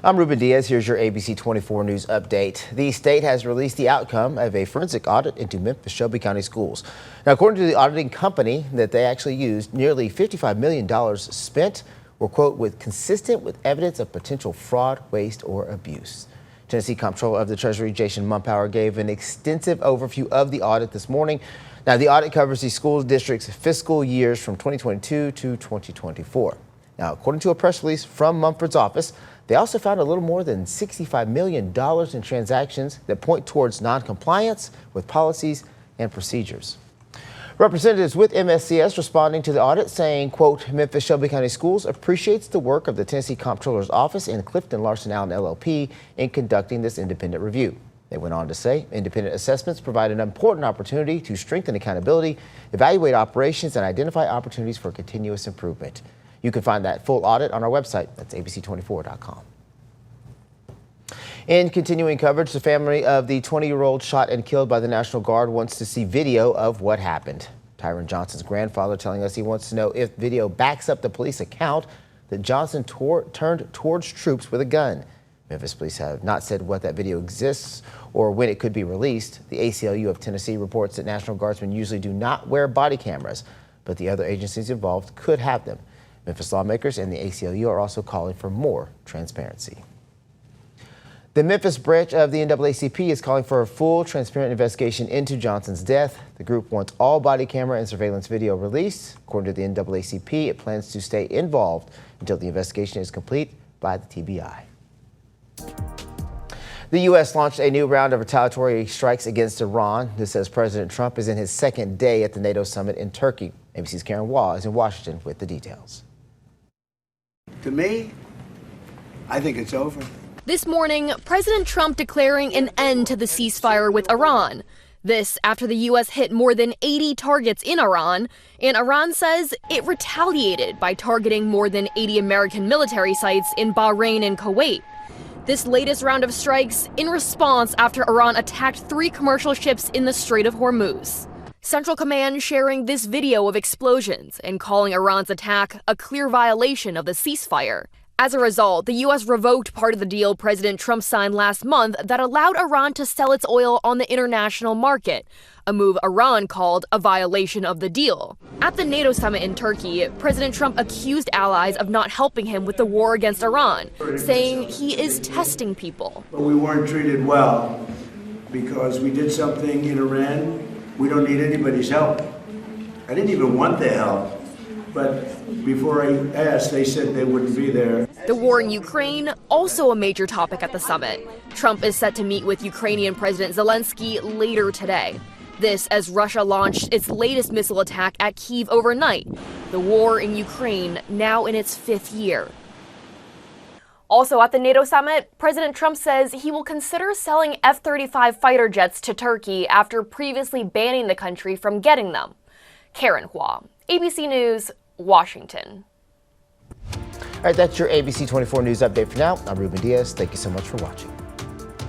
I'm Ruben Diaz. Here's your ABC 24 News update. The state has released the outcome of a forensic audit into Memphis Shelby County schools. Now, according to the auditing company that they actually used, nearly $55 million spent were, quote, consistent with evidence of potential fraud, waste, or abuse. Tennessee Comptroller of the Treasury, Jason Mumpower, gave an extensive overview of the audit this morning. Now, the audit covers the school district's fiscal years from 2022 to 2024. Now, according to a press release from Mumford's office, they also found a little more than $65 million in transactions that point towards noncompliance with policies and procedures. Representatives with MSCS responding to the audit saying, quote, Memphis Shelby County Schools appreciates the work of the Tennessee Comptroller's Office and Clifton Larson Allen LLP in conducting this independent review. They went on to say independent assessments provide an important opportunity to strengthen accountability, evaluate operations, and identify opportunities for continuous improvement. You can find that full audit on our website. That's abc24.com. In continuing coverage, the family of the 20-year-old shot and killed by the National Guard wants to see video of what happened. Tyron Johnson's grandfather telling us he wants to know if video backs up the police account that Johnson turned towards troops with a gun. Memphis police have not said what that video exists or when it could be released. The ACLU of Tennessee reports that National Guardsmen usually do not wear body cameras, but the other agencies involved could have them. Memphis lawmakers and the ACLU are also calling for more transparency. The Memphis branch of the NAACP is calling for a full, transparent investigation into Johnson's death. The group wants all body camera and surveillance video released. According to the NAACP, it plans to stay involved until the investigation is complete by the TBI. The U.S. launched a new round of retaliatory strikes against Iran. This as President Trump is in his second day at the NATO summit in Turkey. ABC's Karen Waugh is in Washington with the details. To me, I think it's over. This morning, President Trump declaring an end to the ceasefire with Iran. This after the U.S. hit more than 80 targets in Iran, and Iran says it retaliated by targeting more than 80 American military sites in Bahrain and Kuwait. This latest round of strikes in response after Iran attacked 3 commercial ships in the Strait of Hormuz. Central Command sharing this video of explosions and calling Iran's attack a clear violation of the ceasefire. As a result, the U.S. revoked part of the deal President Trump signed last month that allowed Iran to sell its oil on the international market, a move Iran called a violation of the deal. At the NATO summit in Turkey, President Trump accused allies of not helping him with the war against Iran, saying he is testing people. But we weren't treated well because we did something in Iran. We don't need anybody's help. I didn't even want their help. But before I asked, they said they wouldn't be there. The war in Ukraine, also a major topic at the summit. Trump is set to meet with Ukrainian President Zelensky later today. This as Russia launched its latest missile attack at Kyiv overnight. The war in Ukraine now in its 5th year. Also at the NATO summit, President Trump says he will consider selling F-35 fighter jets to Turkey after previously banning the country from getting them. Karen Waugh, ABC News, Washington. All right, that's your ABC 24 News update for now. I'm Ruben Diaz. Thank you so much for watching.